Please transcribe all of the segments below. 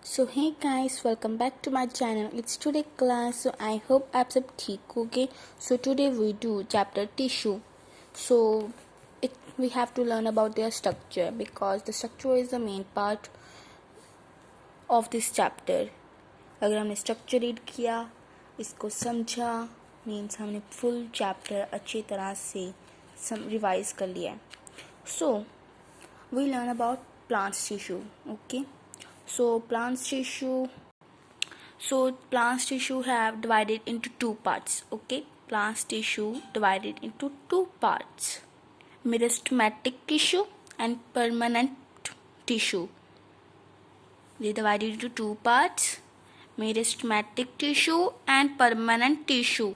So hey guys, welcome back to my channel. It's today class, so I hope आप सब ठीक होगे. So today we do chapter tissue. So we have to learn about their structure because the structure is the main part of this chapter. अगर हमने structure read किया, इसको समझा, means हमने full chapter अच्छी तरह से revise कर लिया है. So we learn about plants tissue. Okay. So plants tissue have divided into two parts. Okay, plants tissue divided into two parts: meristematic tissue and permanent tissue. They divided into two parts: meristematic tissue and permanent tissue.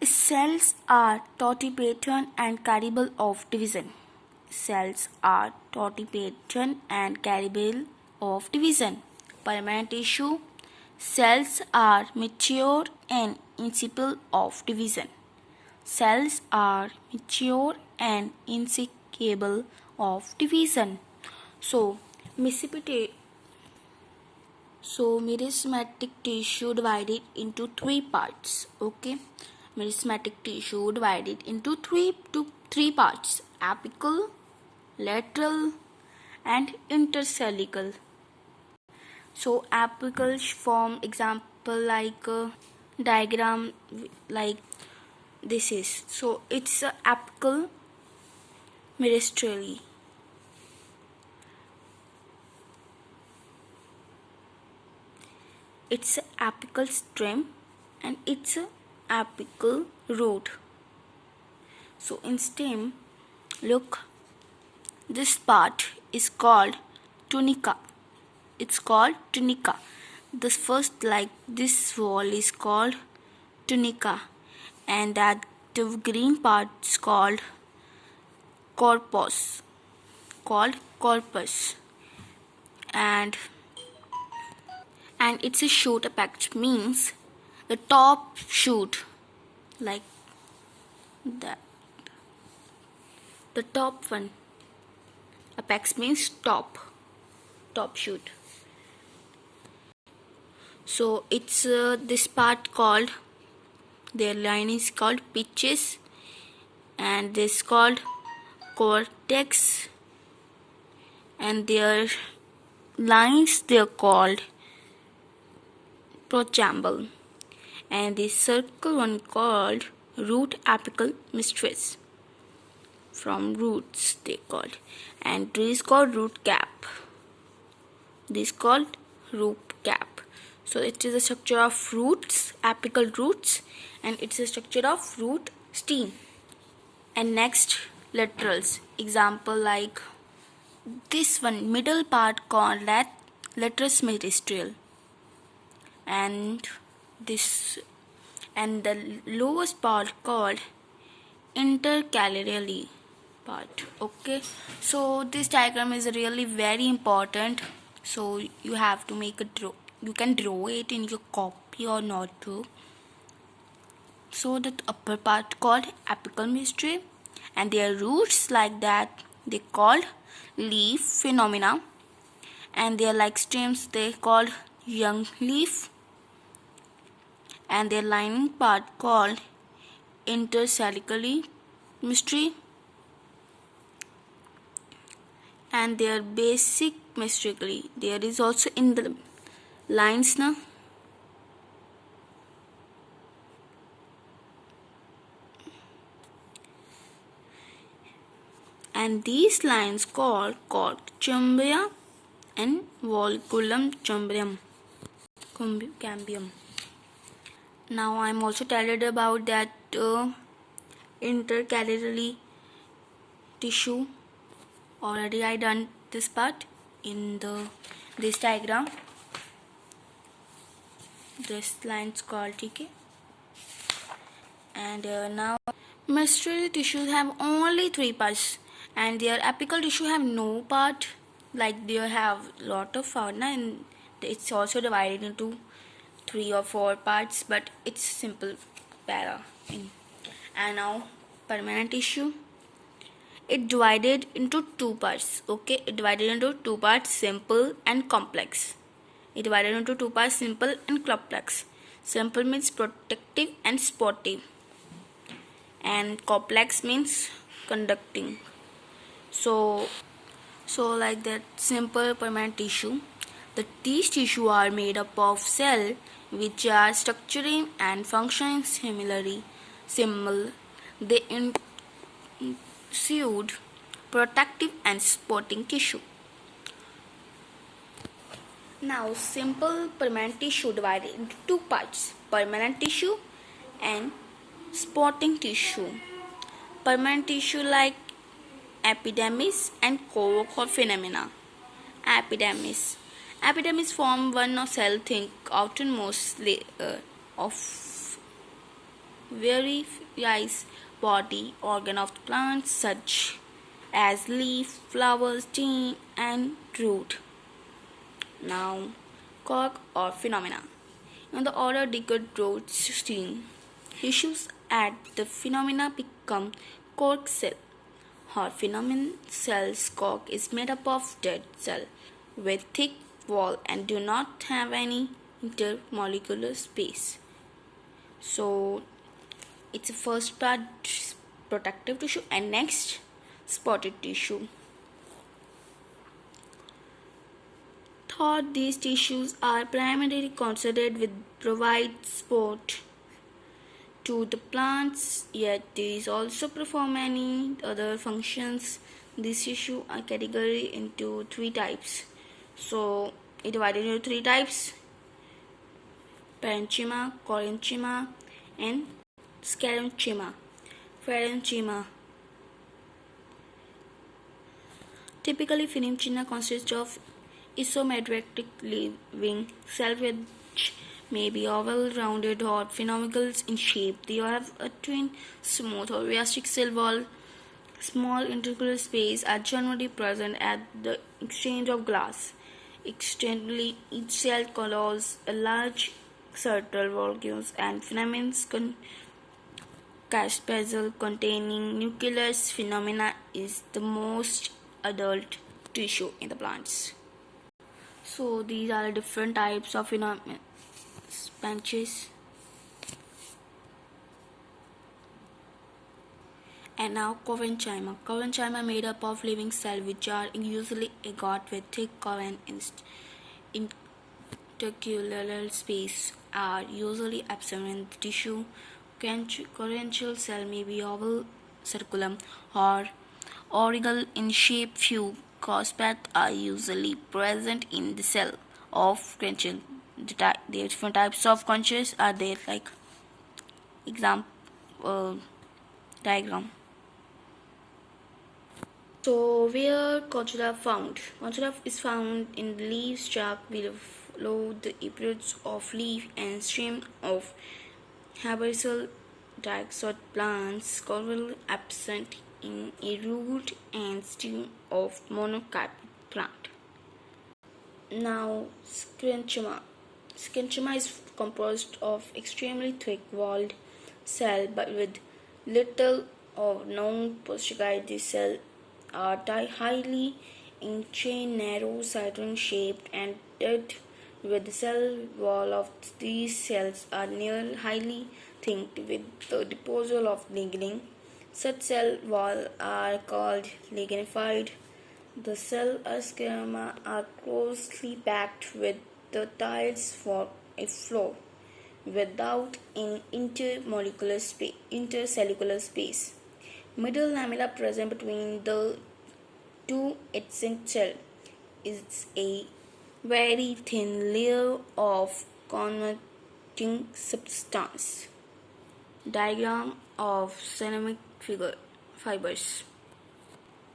Cells are totipattern and capable of division. Cells are totipattern and capable of division. Permanent tissue. Cells are mature and incapable of division. Cells are mature and incapable of division. So meristematic tissue divided into three parts. Okay, meristematic tissue divided into three parts: apical, lateral, and intercellular. So apical form example like diagram like this is. So it's a apical meristely. It's a apical stem and it's a apical root. So in stem, look, this part is called tunica. It's called tunica. The first, like this wall, is called tunica, and that the green part is called corpus. And it's a shoot apex, means the top shoot, like that. The top one. Apex means top shoot. So it's this part called, their line is called pitches, and this called cortex, and their lines they're called prochambal, and the circle one called root apical mistress. From roots they called, and this called root cap. This called root cap. So it is a structure of roots, apical roots, and it's a structure of root stem. And next, laterals. Example like this one, middle part called lateral meristral, and this, and the lowest part called intercalary part. Okay, so this diagram is really very important. So you have to make a draw. You can draw it in your copy or notebook. So the upper part called apical mystery, and their roots like that they called leaf phenomena, and their like stems they called young leaf, and their lining part called intercellular mystery, and their basic mysterically there is also in the lines now. And these lines called cambium and volculum cambium. Now I am also telling about that intercalary tissue. Already I done this part in this diagram. This line's called TK. And now menstrual tissues have only three parts, and their apical tissue have no part. Like they have lot of fauna, and it's also divided into 3 or 4 parts, but it's simple para. And now permanent tissue. It divided into two parts. Okay, it divided into two parts: simple and complex. It divided into two parts, simple and complex. Simple means protective and sportive, and complex means conducting. So, like that simple permanent tissue. These tissue are made up of cells which are structuring and functioning similarly. They include protective and supporting tissue. Now, simple permanent tissue divided into two parts: permanent tissue and supporting tissue. Permanent tissue like epidermis and core phenomena. Epidermis. Epidermis form one of cell thick outermost layer of various body organ of plants such as leaf, flower, stem and root. Now, cork or phenomena. In the order decayed root stem, tissues at the phenomena become cork cell. Or phenomenon cells. Cork is made up of dead cell with thick wall and do not have any intermolecular space. So it's the first part protective tissue and next spotted tissue. Thought these tissues are primarily considered with provide support to the plants, yet these also perform many other functions. These tissues are categorized into three types. So it divided into three types: parenchyma, collenchyma, and sclerenchyma. Parenchyma. Typically, parenchyma consists of isometric living cells which may be oval, rounded, or phenomenal in shape. They have a twin, smooth, or elastic cell wall. Small intercalary spaces are generally present at the exchange of glass. Externally, each cell closes a large circular volumes and filaments caspazole containing nucleus. Phenomena is the most adult tissue in the plants. So these are different types of benches. And now parenchyma. Parenchyma made up of living cells which are usually agate with thick coven intercalary space are usually absent in the tissue. Parenchymal cell may be oval, circular, or oval in shape. Few cospath are usually present in the cell of parenchyma. The different types of conches are there, like diagram. So where conchita found? Conchita is found in the leaves, stalk, below the epithets of leaf and stem of herbaceous dioxide plants, commonly absent in a root and stem of monocarpic plant. Now, sclerenchyma. Sclerenchyma is composed of extremely thick-walled cell but with little or no posterior. These cells are highly enchained, narrow, citrine-shaped, and dead with the cell wall of these cells are near highly thinned with the deposition of lignin. Such cell walls are called lignified. The cells of sclerenchyma are closely packed with the tiles for a floor without an intercellular space. Middle lamella present between the two adjacent cells is a very thin layer of converging substance. Diagram of ceramic fibers.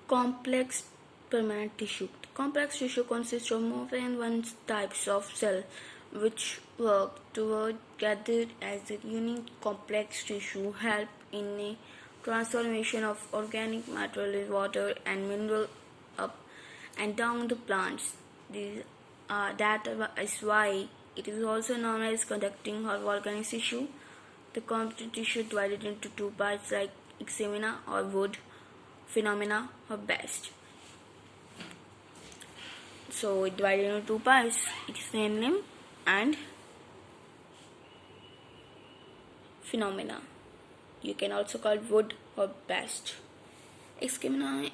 Complex permanent tissue. Complex tissue consists of more than one types of cell which work toward gathered as a unique complex tissue help in a transformation of organic material, water and mineral up and down the plants. That is why it is also known as conducting or volcanic tissue. The complex tissue divided into two parts like examina or wood, phenomena or best. So it divided into two parts. It is name limb and phenomena. You can also call wood or bast. Excremina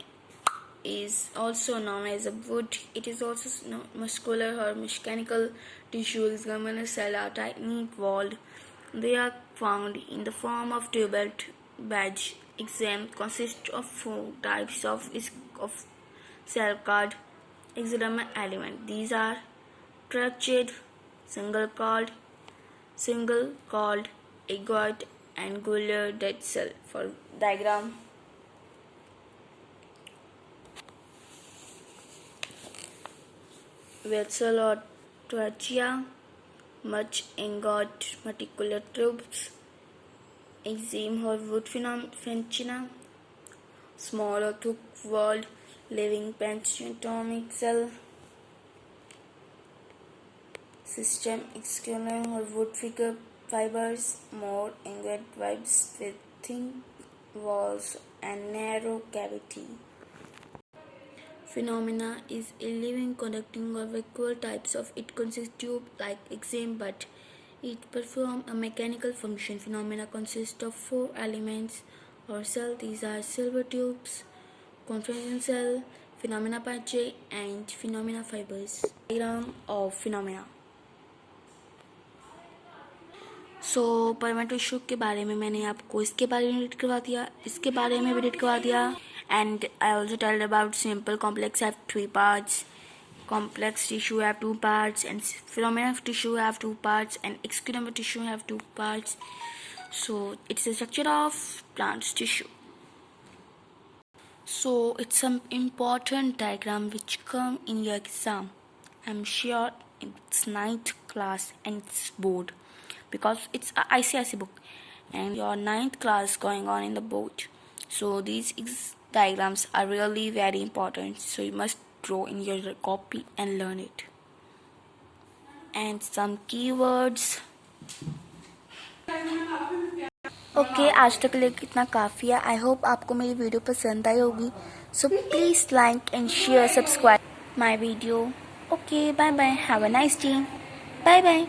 is also known as a wood. It is also muscular or mechanical tissue. Excremina cells are tightly walled. They are found in the form of tubed badge. Exam consists of four types of cell called ectodermal element. These are structured, single called agoid, and gular dead cell. For diagram, vessel or trachea, much ingot, particular tubes, exam or wood phenomena, small or hook-walled living pentatonic cell, system external or wood fibers, more ingot vibes with thin walls and narrow cavity. Phenomena is a living conducting or vacuole types of it consists tube like exam, but it perform a mechanical function. Phenomena consist of four elements or cell. These are silver tubes, confluence cell, phenomena patch, and phenomena fibers. Diagram of phenomena. So permanent tissue के बारे में मैंने आपको इसके बारे में read करवा दिया, इसके बारे में भी रीड करवा दिया, and I also tailed about simple complex have 3 parts, complex tissue have 2 parts, and phenomena of tissue have 2 parts, and exodermal tissue have 2 parts. So it's the structure of plant tissue. So it's some important diagram which come in your exam. I'm sure it's 9th class and it's board, because it's a ICIC book and your 9th class going on in the board. So these diagrams are really very important. So you must draw in your copy and learn it. And some keywords. Okay, आज तक के लिए कितना काफ़ी है. I hope आपको मेरी video पसंद आई होगी. So please like and share, subscribe my video. Okay, bye bye, have a nice day. Bye bye.